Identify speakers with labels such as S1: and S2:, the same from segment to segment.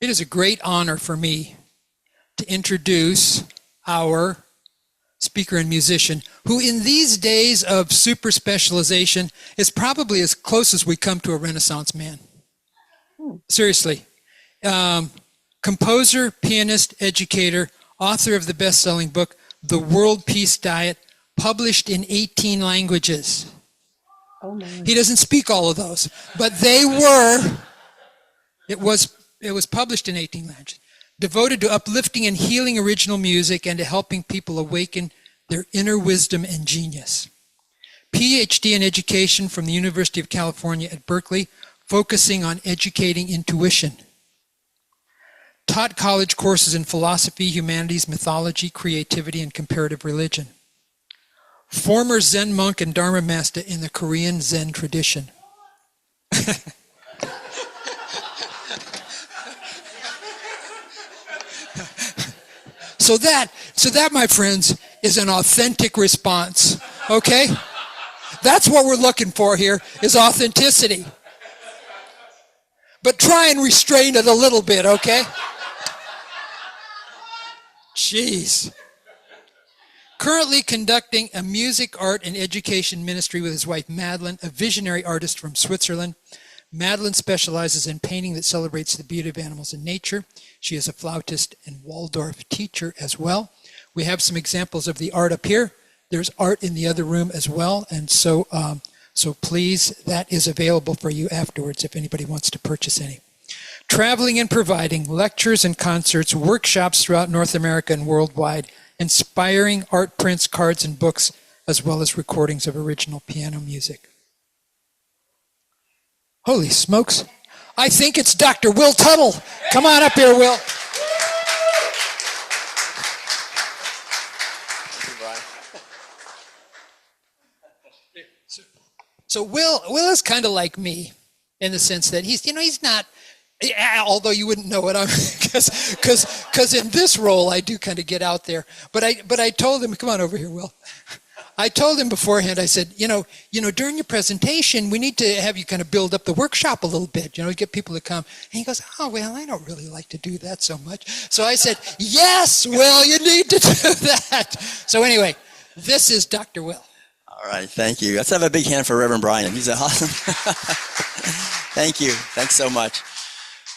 S1: It is a great honor for me to introduce our speaker and musician, who in these days of super specialization is probably as close as we come to a Renaissance man. Seriously. Composer, pianist, educator, author of the best-selling book, The World Peace Diet, published in 18 languages.
S2: Oh, my.
S1: He doesn't speak all of those, but it was published in 18 languages. Devoted to uplifting and healing original music and to helping people awaken their inner wisdom and genius. PhD in education from the University of California at Berkeley, focusing on educating intuition. Taught college courses in philosophy, humanities, mythology, creativity, and comparative religion. Former Zen monk and Dharma master in the Korean Zen tradition. So that, my friends, is an authentic response, okay? That's what we're looking for here, is authenticity. But try and restrain it a little bit, okay? Jeez. Currently conducting a music, art, and education ministry with his wife, Madeline, a visionary artist from Switzerland. Madeline specializes in painting that celebrates the beauty of animals and nature. She is a flautist and Waldorf teacher as well. We have some examples of the art up here. There's art in the other room as well, and so please, that is available for you afterwards if anybody wants to purchase any. Traveling and providing lectures and concerts, workshops throughout North America and worldwide, inspiring art prints, cards, and books, as well as recordings of original piano music. Holy smokes. I think it's Dr. Will Tuttle. Come on up here, Will. So Will is kind of like me in the sense that he's not, although you wouldn't know it, because in this role I do kind of get out there. But I told him, come on over here, Will. I told him beforehand, I said, during your presentation, we need to have you kind of build up the workshop a little bit, get people to come. And he goes, oh, well, I don't really like to do that so much. So I said, yes, Will, you need to do that. So anyway, this is Dr. Will.
S3: All right, thank you. Let's have a big hand for Reverend Brian. He's awesome. Thank you. Thanks so much.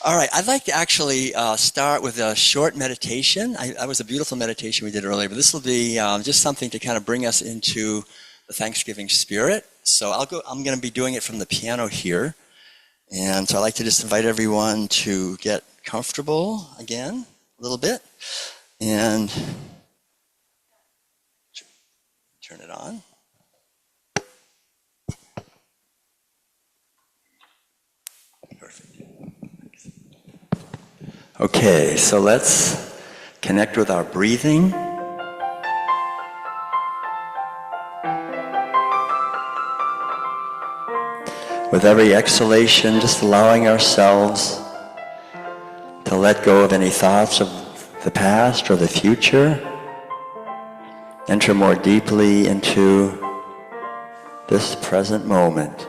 S3: All right, I'd like to actually start with a short meditation. That was a beautiful meditation we did earlier, but this will be just something to kind of bring us into the Thanksgiving spirit. So I'm going to be doing it from the piano here. And so I'd like to just invite everyone to get comfortable again a little bit. And turn it on. Okay, so let's connect with our breathing. With every exhalation, just allowing ourselves to let go of any thoughts of the past or the future. Enter more deeply into this present moment,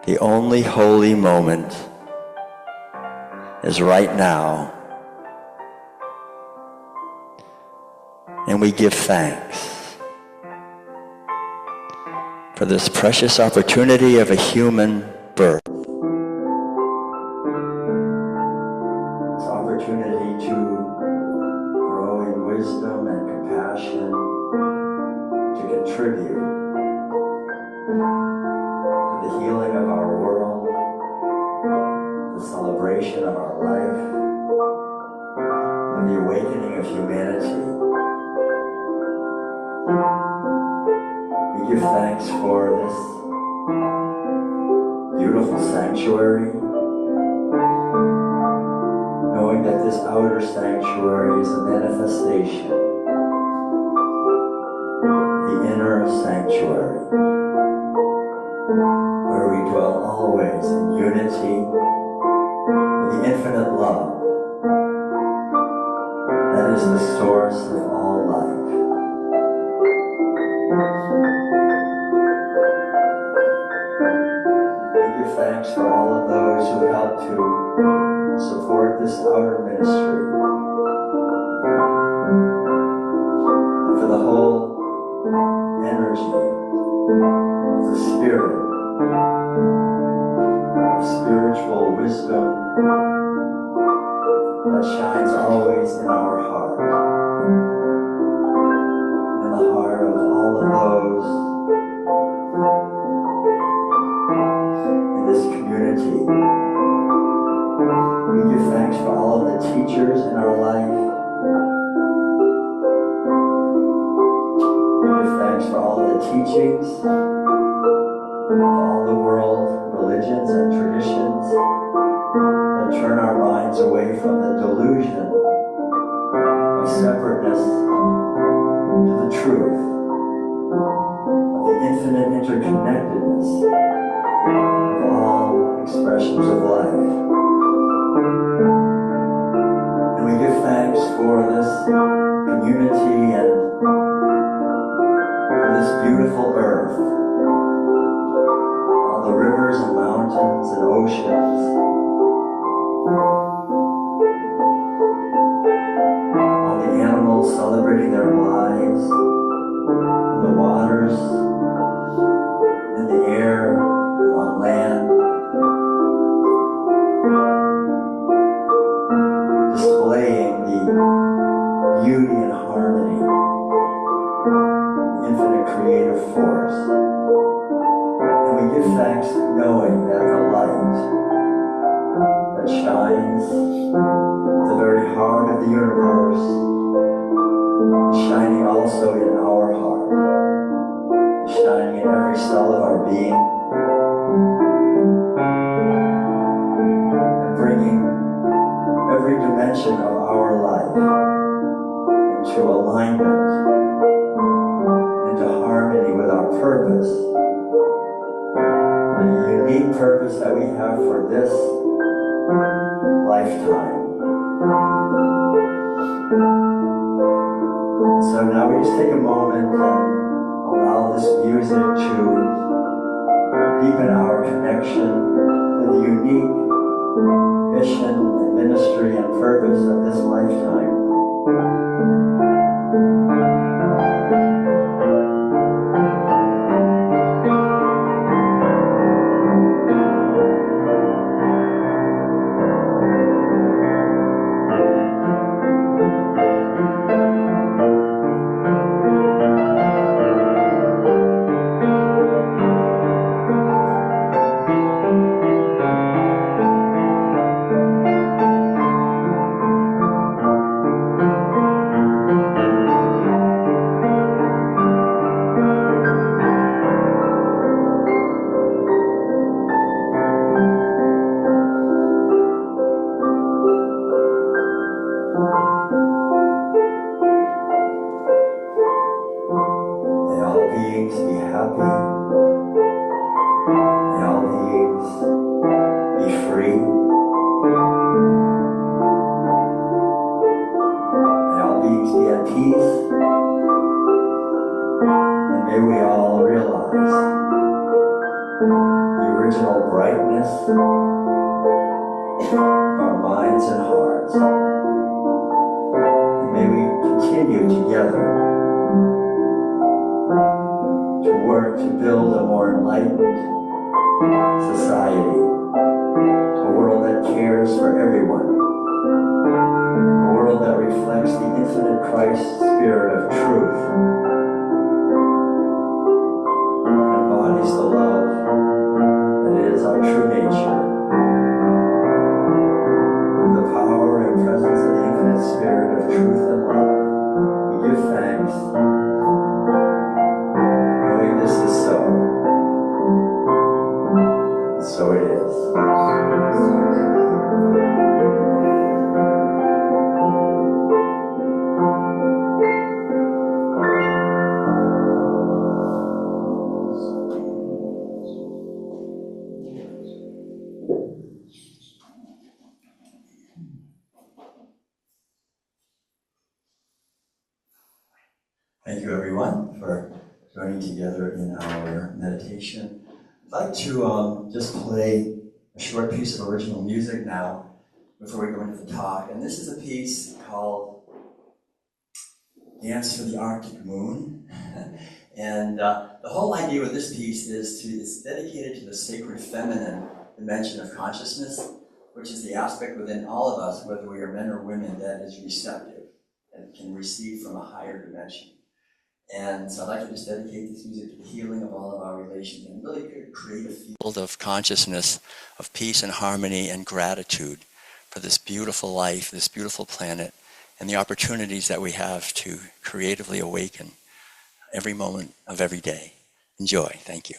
S3: the only holy moment is right now, and we give thanks for this precious opportunity of a human birth. This opportunity to grow in wisdom and compassion, to contribute to the healing of our world, the celebration of our life, and the awakening of humanity. We give thanks for this beautiful sanctuary, knowing that this outer sanctuary is a manifestation of the inner sanctuary, where we dwell always in unity the infinite love that is the source of all life. We give thanks for all of those who help to support this outer ministry, and for the whole energy of the Spirit, of spiritual wisdom that shines always in our heart, in the heart of all of those in this community. We give thanks for all of the teachers in our life. We give thanks for all of the teachings of all the world religions and traditions that turn our minds away from the delusion of separateness to the truth of the infinite interconnectedness of all expressions of life. And we give thanks for this community and for this beautiful earth, all the rivers and mountains and oceans, all the animals celebrating their lives, and the waters, and the air, and on land, displaying the beauty and harmony, the infinite creative force. And we give thanks knowing that the light that shines at the very heart of the universe is shining also in our heart, is shining in every cell of our being, and bringing every dimension of our life into alignment, into harmony with our purpose, the unique purpose that we have for this lifetime. So now we just take a moment and allow this music to deepen our connection with the unique mission and ministry and purpose of this lifetime. Thank you, everyone, for joining together in our meditation. I'd like to just play a short piece of original music now. before we go into the talk. And this is a piece called Dance for the Arctic Moon. And the whole idea with this piece is it's dedicated to the sacred feminine dimension of consciousness, which is the aspect within all of us, whether we are men or women, that is receptive and can receive from a higher dimension. And so I'd like to just dedicate this music to the healing of all of our relations and really create a field of consciousness, of peace and harmony and gratitude for this beautiful life, this beautiful planet, and the opportunities that we have to creatively awaken every moment of every day. Enjoy. Thank you.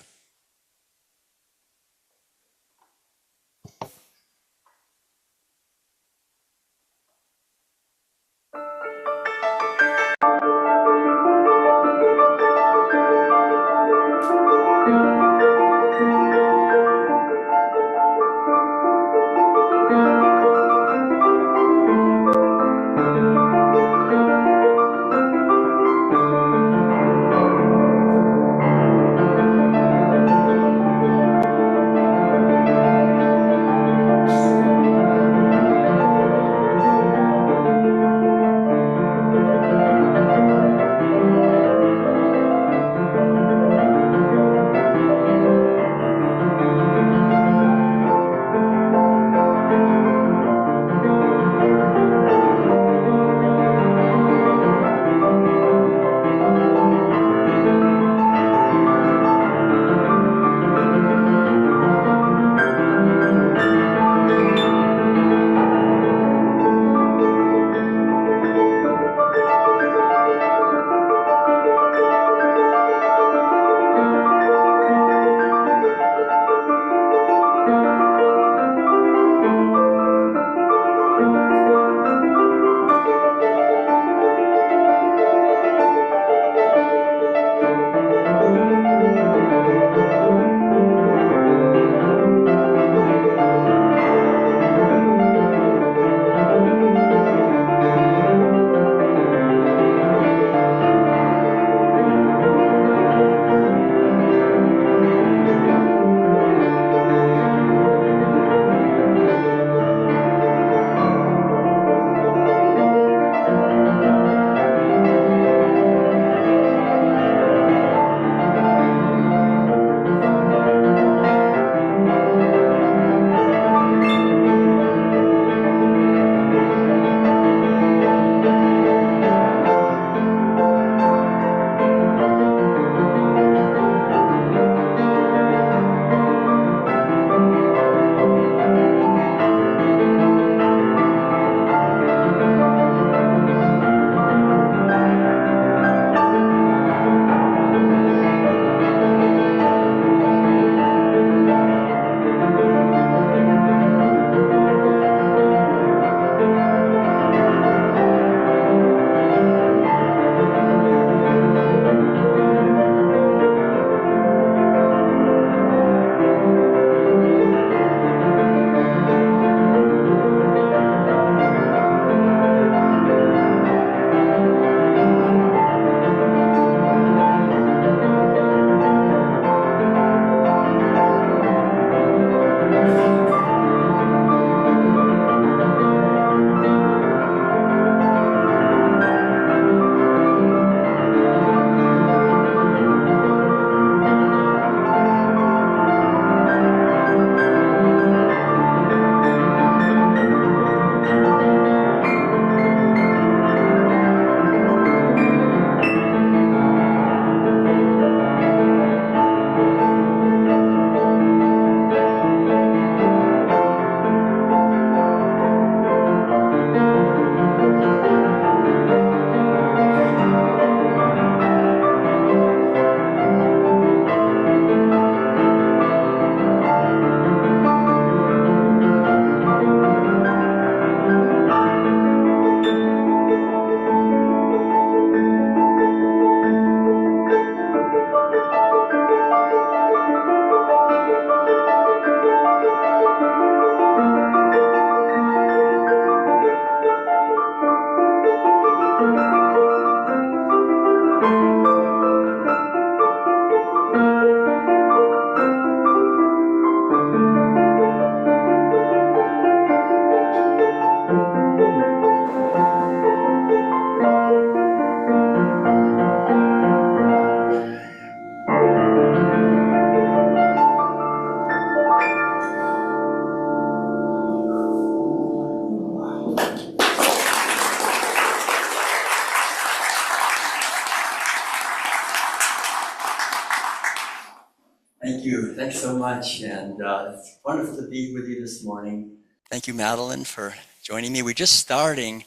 S3: Thank you. Thanks so much. And it's wonderful to be with you this morning. Thank you, Madeline, for joining me. We're just starting.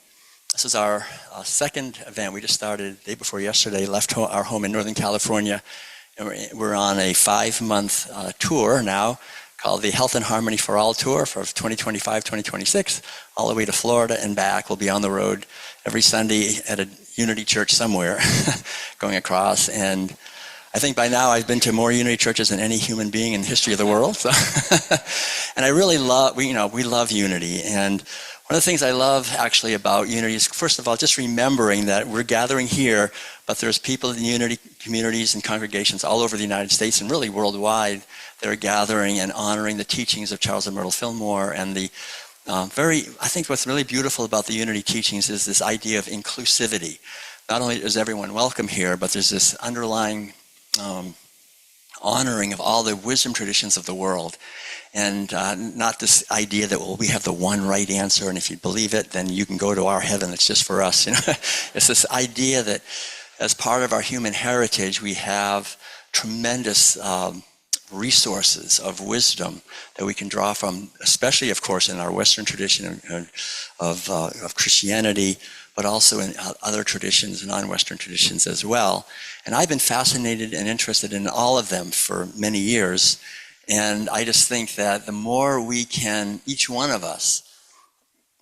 S3: This is our second event. We just started the day before yesterday, left our home in Northern California. And we're on a 5-month tour now called the Health and Harmony for All Tour for 2025-2026, all the way to Florida and back. We'll be on the road every Sunday at a Unity Church somewhere going across. And I think by now I've been to more Unity churches than any human being in the history of the world. So and I really love, we love Unity. And one of the things I love actually about Unity is, first of all, just remembering that we're gathering here, but there's people in Unity communities and congregations all over the United States and really worldwide that are gathering and honoring the teachings of Charles and Myrtle Fillmore. And the I think what's really beautiful about the Unity teachings is this idea of inclusivity. Not only is everyone welcome here, but there's this underlying honoring of all the wisdom traditions of the world. And not this idea that, well, we have the one right answer, and if you believe it, then you can go to our heaven. It's just for us. It's this idea that as part of our human heritage, we have tremendous resources of wisdom that we can draw from, especially, of course, in our Western tradition of Christianity, but also in other traditions, non-Western traditions as well. And I've been fascinated and interested in all of them for many years. And I just think that the more we can, each one of us,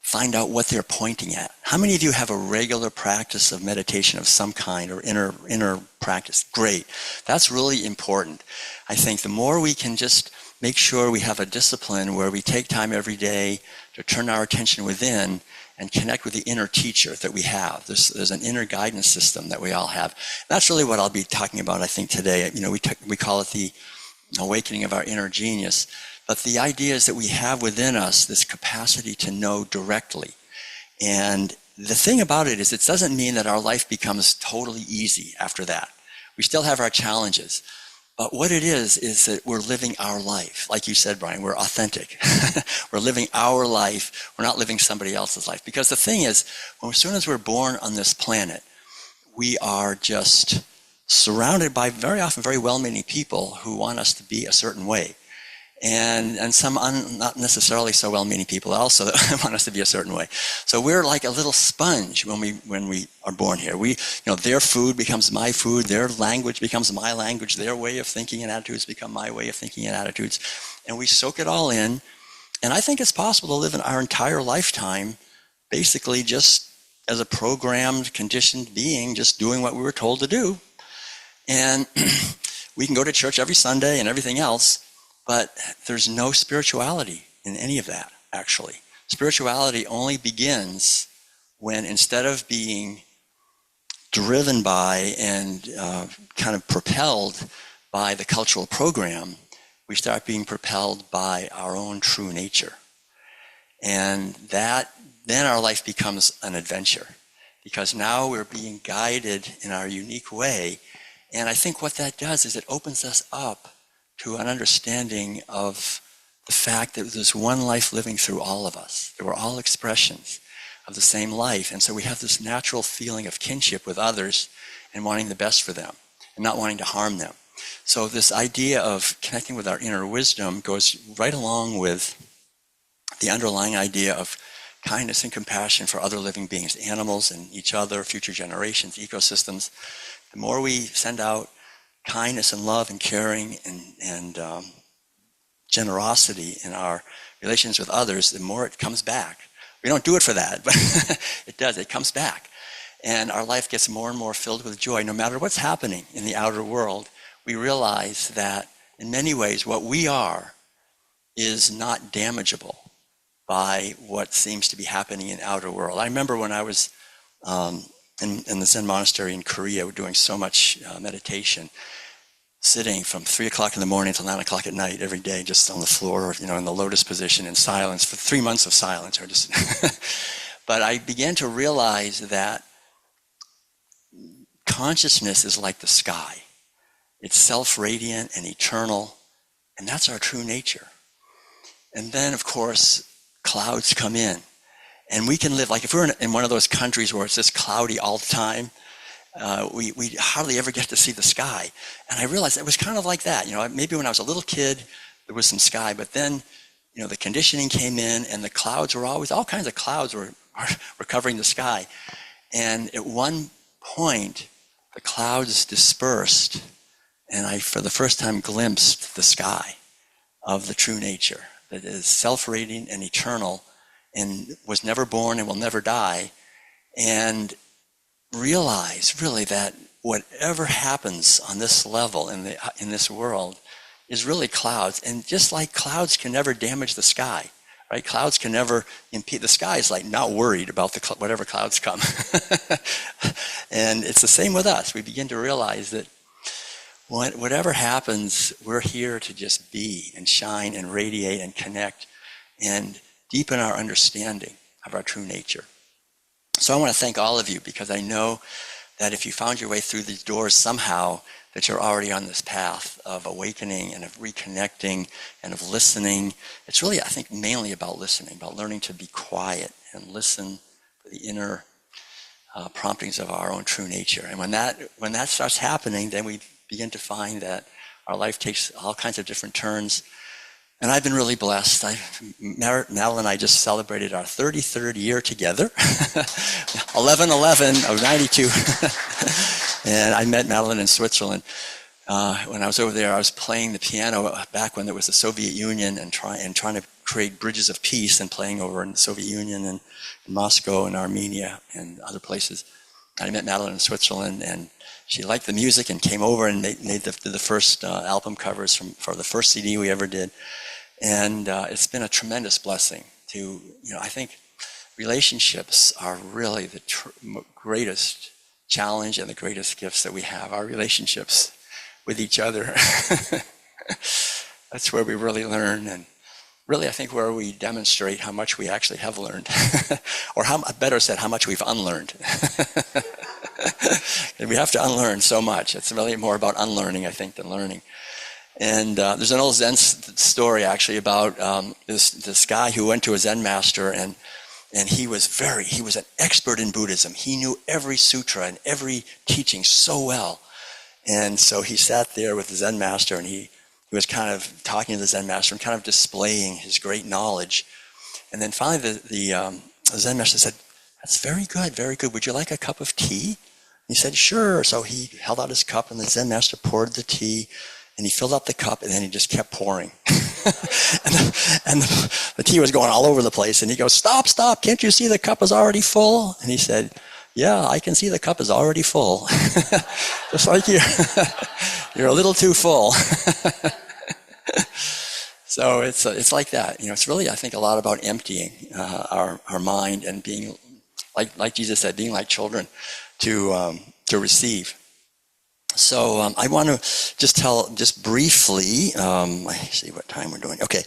S3: find out what they're pointing at. How many of you have a regular practice of meditation of some kind or inner practice? Great. That's really important. I think the more we can just make sure we have a discipline where we take time every day to turn our attention within and connect with the inner teacher that we have. There's an inner guidance system that we all have. That's really what I'll be talking about, I think, today. We call it the awakening of our inner genius. But the idea is that we have within us this capacity to know directly. And the thing about it is it doesn't mean that our life becomes totally easy after that. We still have our challenges. But what it is that we're living our life. Like you said, Brian, we're authentic. We're living our life. We're not living somebody else's life. Because the thing is, as soon as we're born on this planet, we are just surrounded by very often very well-meaning people who want us to be a certain way. And some not necessarily so well-meaning people also want us to be a certain way. So we're like a little sponge when we are born here. Their food becomes my food, their language becomes my language, their way of thinking and attitudes become my way of thinking and attitudes, and we soak it all in. And I think it's possible to live in our entire lifetime basically just as a programmed, conditioned being, just doing what we were told to do. And we can go to church every Sunday and everything else, but there's no spirituality in any of that, actually. Spirituality only begins when, instead of being driven by and kind of propelled by the cultural program, we start being propelled by our own true nature. And then our life becomes an adventure, because now we're being guided in our unique way. And I think what that does is it opens us up to an understanding of the fact that there's one life living through all of us. That we're all expressions of the same life. And so we have this natural feeling of kinship with others and wanting the best for them and not wanting to harm them. So this idea of connecting with our inner wisdom goes right along with the underlying idea of kindness and compassion for other living beings, animals and each other, future generations, ecosystems. The more we send out kindness and love and caring and generosity in our relations with others, the more it comes back. We don't do it for that, but it does. It comes back. And our life gets more and more filled with joy. No matter what's happening in the outer world, we realize that in many ways what we are is not damageable by what seems to be happening in the outer world. I remember when I was in the Zen monastery in Korea, we're doing so much meditation, sitting from 3 o'clock in the morning till 9 o'clock at night every day, just on the floor, in the lotus position in silence for 3 months of silence. But I began to realize that consciousness is like the sky. It's self-radiant and eternal, and that's our true nature. And then, of course, clouds come in. And we can live, like if we're in one of those countries where it's just cloudy all the time, we hardly ever get to see the sky. And I realized it was kind of like that. Maybe when I was a little kid, there was some sky, but then, the conditioning came in, and the clouds were always, all kinds of clouds were covering the sky. And at one point, the clouds dispersed, and I, for the first time, glimpsed the sky of the true nature that is self-radiant and eternal and was never born and will never die, and realize really that whatever happens on this level in this world is really clouds. And just like clouds can never damage the sky, right? Clouds can never impede. The sky is like not worried about whatever clouds come. And it's the same with us. We begin to realize that whatever happens, we're here to just be and shine and radiate and connect and deepen our understanding of our true nature. So I want to thank all of you, because I know that if you found your way through these doors somehow, that you're already on this path of awakening and of reconnecting and of listening. It's really, I think, mainly about listening, about learning to be quiet and listen for the inner promptings of our own true nature. And when that starts happening, then we begin to find that our life takes all kinds of different turns. And I've been really blessed. Madeline and I just celebrated our 33rd year together, 11/11 of 92. And I met Madeline in Switzerland. When I was over there, I was playing the piano back when there was the Soviet Union and trying to create bridges of peace, and playing over in the Soviet Union and in Moscow and Armenia and other places. I met Madeline in Switzerland, and she liked the music and came over and made the first album covers for the first CD we ever did. And it's been a tremendous blessing to, I think relationships are really the greatest challenge and the greatest gifts that we have, our relationships with each other. That's where we really learn, and really I think where we demonstrate how much we actually have learned, or better said, how much we've unlearned. And we have to unlearn so much. It's really more about unlearning, I think, than learning. And there's an old Zen story actually about this guy who went to a Zen master, and he was an expert in Buddhism. He knew every sutra and every teaching so well. And so he sat there with the Zen master, and he was kind of talking to the Zen master and kind of displaying his great knowledge. And then finally the Zen master said, "That's very good, very good. Would you like a cup of tea?" He said, "Sure." So he held out his cup, and the Zen master poured the tea, and he filled up the cup, and then he just kept pouring. and the tea was going all over the place, and he goes, Stop, can't you see the cup is already full?" And he said, "Yeah, I can see the cup is already full." Just like you're a little too full. So it's like that. It's really, I think, a lot about emptying our mind and being, like Jesus said, being like children to receive. So I want to just briefly, I see what time we're doing. Okay,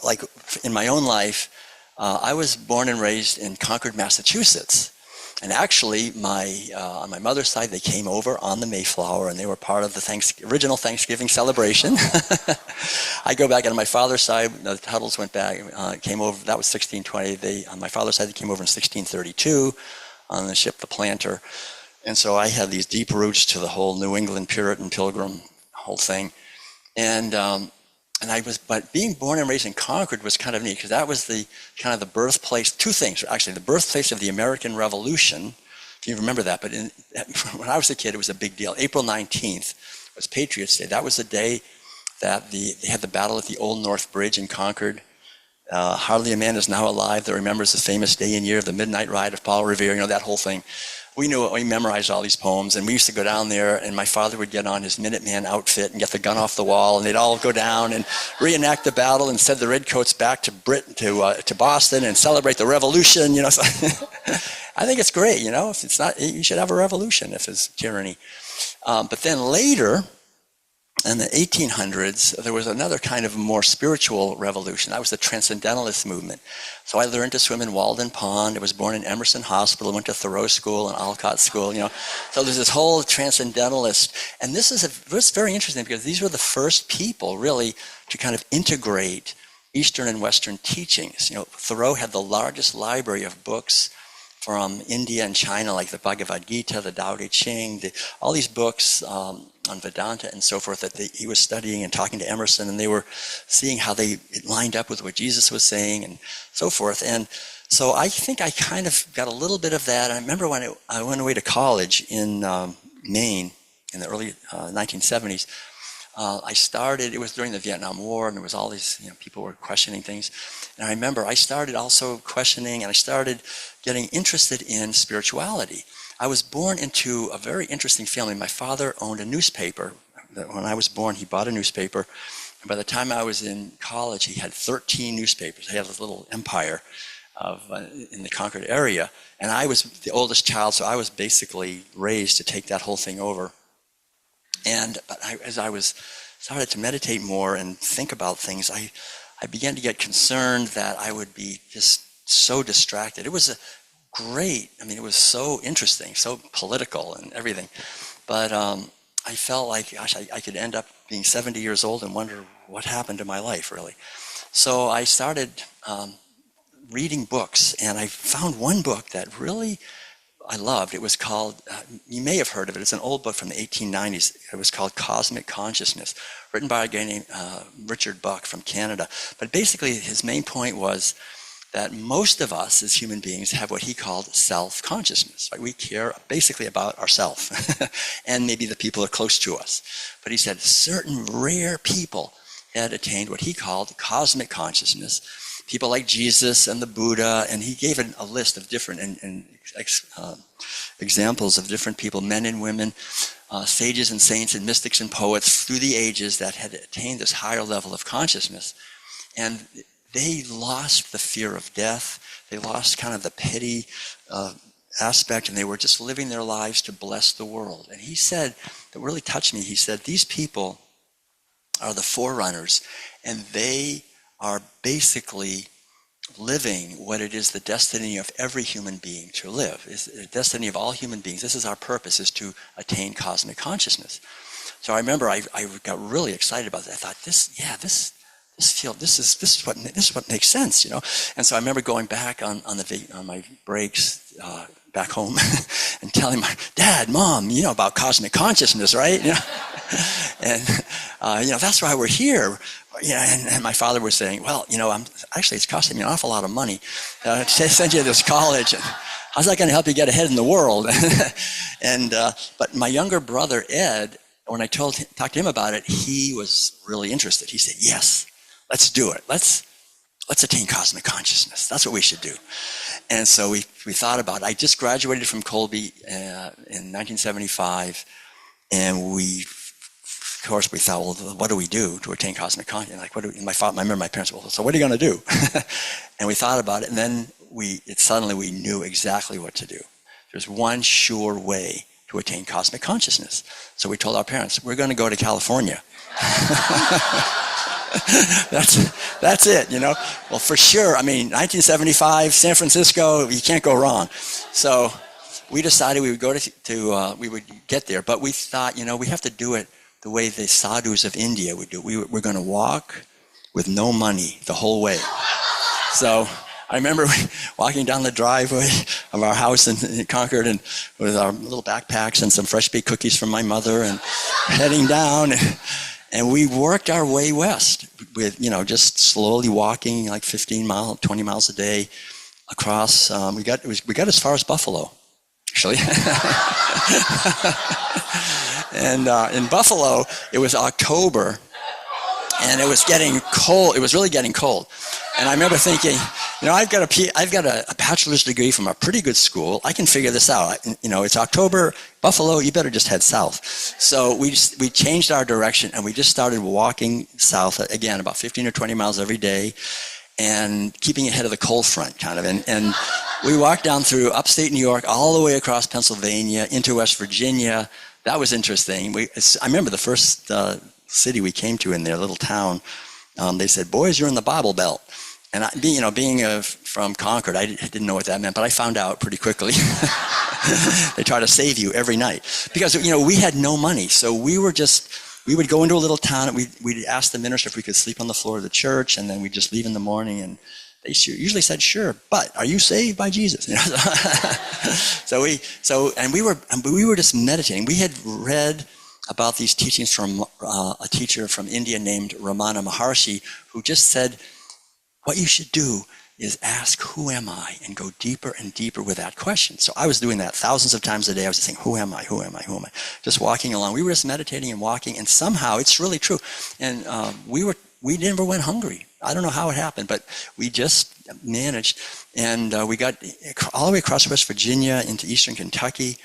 S3: like in my own life, I was born and raised in Concord, Massachusetts. And actually, on my mother's side, they came over on the Mayflower, and they were part of the original Thanksgiving celebration. I go back, and on my father's side, the Tuttles went back, came over. That was 1620. On my father's side, they came over in 1632 on the ship the Planter. And so I had these deep roots to the whole New England Puritan Pilgrim whole thing. But being born and raised in Concord was kind of neat, because that was the birthplace, two things, actually, the birthplace of the American Revolution, if you remember that. But when I was a kid, it was a big deal. April 19th was Patriots Day. That was the day that they had the battle at the Old North Bridge in Concord. Hardly a man is now alive that remembers the famous day and year of the midnight ride of Paul Revere, that whole thing. We memorized all these poems, and we used to go down there, and my father would get on his Minuteman outfit and get the gun off the wall, and they'd all go down and reenact the battle and send the redcoats back to to Boston and celebrate the revolution. So I think it's great. If it's not, you should have a revolution if it's tyranny. But then later, in the 1800s, there was another kind of more spiritual revolution. That was the Transcendentalist movement. So I learned to swim in Walden Pond. I was born in Emerson Hospital, went to Thoreau School and Alcott School, So there's this whole Transcendentalist. And this is very interesting, because these were the first people, really, to kind of integrate Eastern and Western teachings. Thoreau had the largest library of books from India and China, like the Bhagavad Gita, the Tao Te Ching, all these books on Vedanta and so forth that he was studying and talking to Emerson, and they were seeing how it lined up with what Jesus was saying and so forth. And so I think I kind of got a little bit of that. I remember when I went away to college in Maine in the early 1970s. It was during the Vietnam War, and there was all these, people were questioning things. And I remember I started also questioning, and I started getting interested in spirituality. I was born into a very interesting family. My father owned a newspaper. When I was born, he bought a newspaper. And by the time I was in college, he had 13 newspapers. He had this little empire in the Concord area. And I was the oldest child, so I was basically raised to take that whole thing over. But as I started to meditate more and think about things, I began to get concerned that I would be just so distracted. It was it was so interesting, so political and everything. But I felt like, gosh, I could end up being 70 years old and wonder what happened to my life, really. So I started reading books, and I found one book that really I loved. It was called, you may have heard of it, it's an old book from the 1890s. It was called Cosmic Consciousness, written by a guy named Richard Buck from Canada. But basically his main point was that most of us as human beings have what he called self-consciousness. Right? We care basically about ourselves and maybe the people who are close to us. But he said certain rare people had attained what he called cosmic consciousness. People like Jesus and the Buddha, and he gave a list of different examples of different people, men and women, sages and saints and mystics and poets through the ages that had attained this higher level of consciousness. And they lost the fear of death. They lost kind of the petty aspect, and they were just living their lives to bless the world. And he said, that really touched me, he said, these people are the forerunners, and they are basically living what it is the destiny of every human being to live. Is the destiny of all human beings. This is our purpose, is to attain cosmic consciousness. So I remember I got really excited about that. I thought, this is what makes sense, And so I remember going back on my breaks back home and telling my dad, Mom, about cosmic consciousness, right? And that's why we're here. And my father was saying, well, it's costing me an awful lot of money to send you to this college. And how's that going to help you get ahead in the world? But my younger brother, Ed, when I talked to him about it, he was really interested. He said, yes, let's do it. Let's attain cosmic consciousness. That's what we should do. And so we thought about it. I just graduated from Colby in 1975, and of course, we thought, well, what do we do to attain cosmic consciousness? I remember my parents, well, so what are you going to do? And we thought about it, and then suddenly we knew exactly what to do. There's one sure way to attain cosmic consciousness. So we told our parents, we're going to go to California. That's it, Well, for sure, 1975, San Francisco, you can't go wrong. So we decided we would go we would get there, but we thought, we have to do it the way the sadhus of India would do. We're going to walk with no money the whole way. So I remember walking down the driveway of our house in Concord, and with our little backpacks and some fresh baked cookies from my mother, and heading down, and we worked our way west with, just slowly walking like 15 miles, 20 miles a day across. We got as far as Buffalo, actually. And in Buffalo, it was October, and it was getting cold. It was really getting cold. And I remember thinking, I've got a bachelor's degree from a pretty good school. I can figure this out. It's October, Buffalo, you better just head south. So we changed our direction, and we just started walking south, again, about 15 or 20 miles every day, and keeping ahead of the cold front, kind of. And we walked down through upstate New York, all the way across Pennsylvania, into West Virginia. That was interesting. I remember the first city we came to in their little town, they said, boys, you're in the Bible Belt. And being from Concord, I didn't know what that meant, but I found out pretty quickly. They try to save you every night. Because, we had no money, so we would go into a little town, and we'd ask the minister if we could sleep on the floor of the church, and then we'd just leave in the morning, and They usually said, sure, but are you saved by Jesus? You know? We were just meditating. We had read about these teachings from a teacher from India named Ramana Maharshi, who just said, what you should do is ask, who am I? And go deeper and deeper with that question. So I was doing that thousands of times a day. I was just saying, who am I? Who am I? Who am I? Just walking along. We were just meditating and walking, and somehow, it's really true. And we never went hungry. I don't know how it happened, but we just managed. And we got all the way across West Virginia into eastern Kentucky,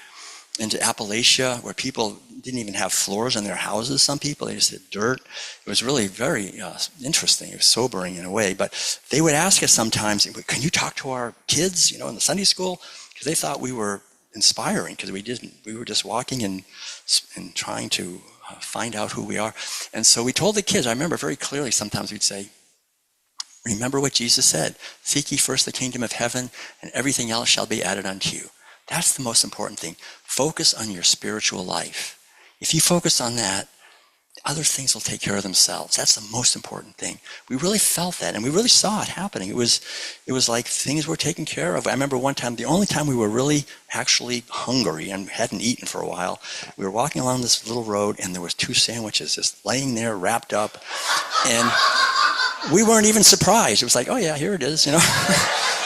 S3: into Appalachia, where people didn't even have floors in their houses, some people. They just had dirt. It was really very interesting. It was sobering in a way. But they would ask us sometimes, can you talk to our kids, in the Sunday school? Because they thought we were inspiring, because we didn't. We were just walking and trying to find out who we are. And so we told the kids, I remember very clearly, sometimes we'd say, remember what Jesus said, seek ye first the kingdom of heaven, and everything else shall be added unto you. That's the most important thing. Focus on your spiritual life. If you focus on that, other things will take care of themselves. That's the most important thing. We really felt that, and we really saw it happening. It was like things were taken care of. I remember one time, the only time we were really actually hungry and hadn't eaten for a while, we were walking along this little road, and there was 2 sandwiches just laying there wrapped up, and we weren't even surprised. It was like, oh yeah, here it is,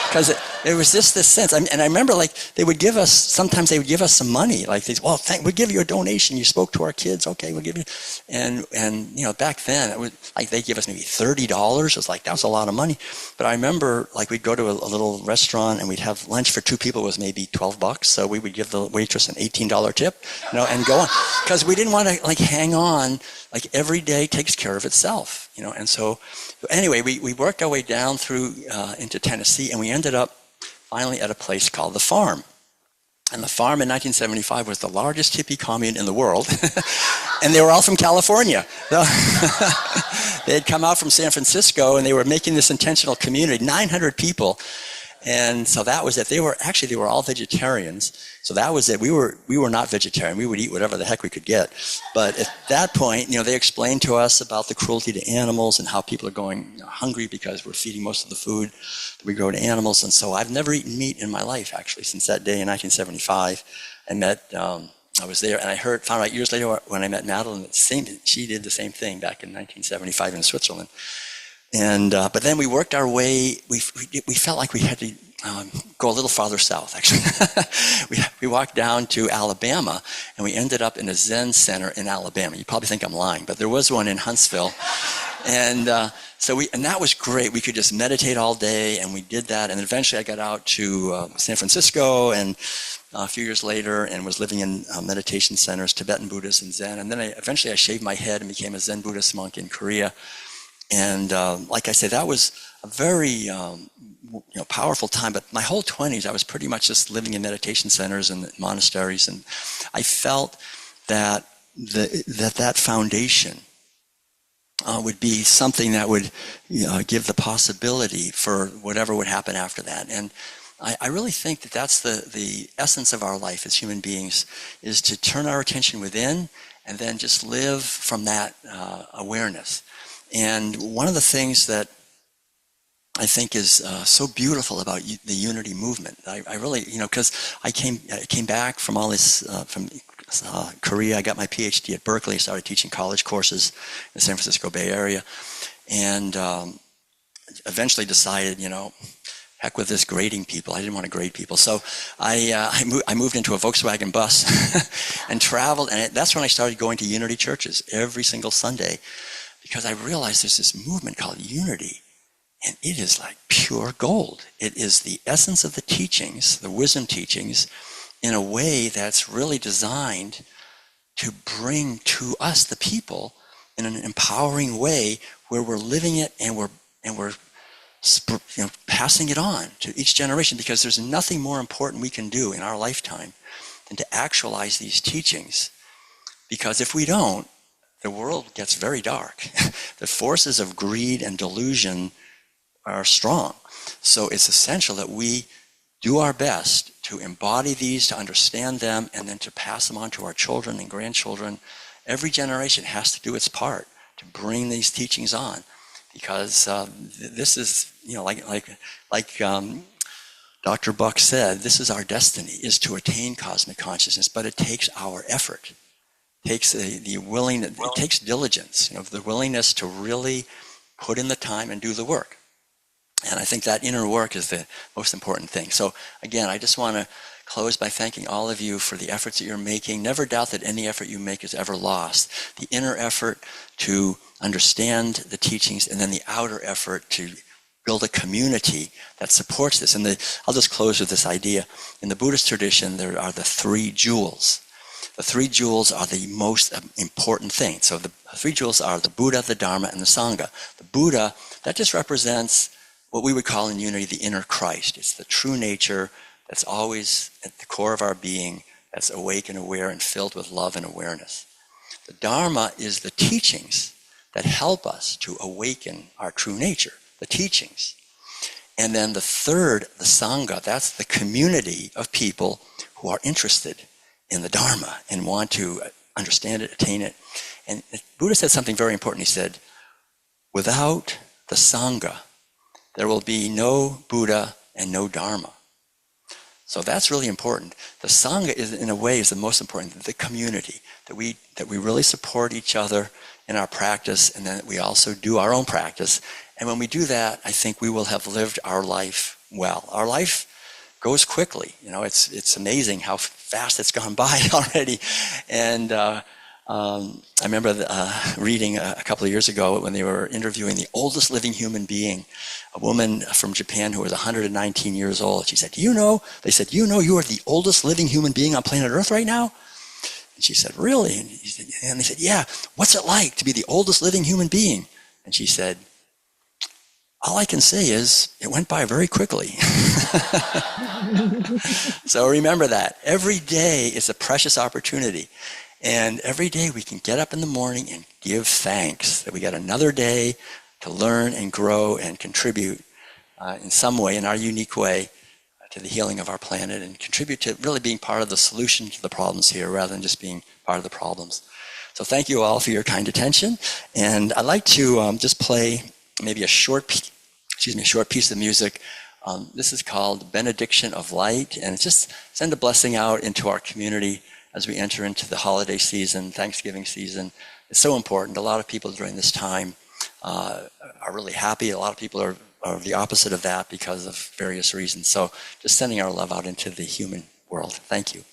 S3: Because it was just this sense. And I remember, they would give us, sometimes they would give us some money. Like, we'll give you a donation. You spoke to our kids. Okay, we'll give you. And back then, it was like they'd give us maybe $30. It was like, that was a lot of money. But I remember, we'd go to a little restaurant, and we'd have lunch for 2 people. It was maybe $12. So we would give the waitress an $18 tip, and go on. Because we didn't want to, hang on. Every day takes care of itself, And so, anyway, we worked our way down through into Tennessee, and we ended up finally at a place called The Farm. And The Farm in 1975 was the largest hippie commune in the world. And they were all from California. They had come out from San Francisco, and they were making this intentional community, 900 people. And so that was it. They were all vegetarians. So that was it. We were not vegetarian. We would eat whatever the heck we could get. But at that point, they explained to us about the cruelty to animals and how people are going hungry because we're feeding most of the food that we grow to animals. And so I've never eaten meat in my life, actually, since that day in 1975. I was there, and found out years later when I met Madeline that she did the same thing back in 1975 in Switzerland. And but then we worked our way. We felt like we had to go a little farther south. Actually, we walked down to Alabama, and we ended up in a Zen center in Alabama. You probably think I'm lying, but there was one in Huntsville, and and that was great. We could just meditate all day, and we did that. And eventually, I got out to San Francisco, and a few years later, and was living in meditation centers, Tibetan Buddhist and Zen. And then eventually, I shaved my head and became a Zen Buddhist monk in Korea. And like I said, that was a very powerful time. But my whole 20s, I was pretty much just living in meditation centers and monasteries, and I felt that that foundation would be something that would give the possibility for whatever would happen after that. And I really think that that's the essence of our life as human beings, is to turn our attention within and then just live from that awareness. And one of the things that I think is so beautiful about the unity movement, I really, because I came back from all this, from Korea. I got my PhD at Berkeley. I started teaching college courses in the San Francisco Bay Area, and eventually decided, heck with this grading people. I didn't want to grade people. So I moved into a Volkswagen bus and traveled, and that's when I started going to unity churches every single Sunday, because I realized there's this movement called unity, and it is like pure gold. It is the essence of the teachings, the wisdom teachings, in a way that's really designed to bring to us, the people, in an empowering way where we're living it and we're passing it on to each generation, because there's nothing more important we can do in our lifetime than to actualize these teachings. Because if we don't, the world gets very dark. The forces of greed and delusion are strong. So it's essential that we do our best to embody these, to understand them, and then to pass them on to our children and grandchildren. Every generation has to do its part to bring these teachings on, because this is, like Dr. Buck said, this is our destiny, is to attain cosmic consciousness, but it takes our effort. It takes it takes diligence, the willingness to really put in the time and do the work. And I think that inner work is the most important thing. So again, I just want to close by thanking all of you for the efforts that you're making. Never doubt that any effort you make is ever lost. The inner effort to understand the teachings, and then the outer effort to build a community that supports this. And I'll just close with this idea. In the Buddhist tradition, there are the three jewels. The three jewels are the most important thing. So the three jewels are the Buddha, the Dharma, and the Sangha. The Buddha, that just represents what we would call in unity the inner Christ. It's the true nature that's always at the core of our being, that's awake and aware and filled with love and awareness. The Dharma is the teachings that help us to awaken our true nature, the teachings. And then the third, the Sangha, that's the community of people who are interested in the Dharma and want to understand it, attain it. And Buddha said something very important. He said, without the Sangha, there will be no Buddha and no Dharma. So that's really important. The Sangha is, in a way, is the most important, the community, that we really support each other in our practice, and then we also do our own practice. And when we do that, I think we will have lived our life well. Our life goes quickly. It's amazing how fast it's gone by already. And I remember reading a couple of years ago when they were interviewing the oldest living human being, a woman from Japan who was 119 years old. She said, they said, you are the oldest living human being on planet Earth right now? And she said, really? And they said, yeah, what's it like to be the oldest living human being? And she said, all I can say is it went by very quickly. So remember that. Every day is a precious opportunity. And every day we can get up in the morning and give thanks that we got another day to learn and grow and contribute in some way, in our unique way, to the healing of our planet, and contribute to really being part of the solution to the problems here rather than just being part of the problems. So thank you all for your kind attention. And I'd like to just play maybe a short piece of music. This is called Benediction of Light, and it's just send a blessing out into our community as we enter into the holiday season, Thanksgiving season. It's so important. A lot of people during this time are really happy. A lot of people are the opposite of that because of various reasons. So just sending our love out into the human world. Thank you.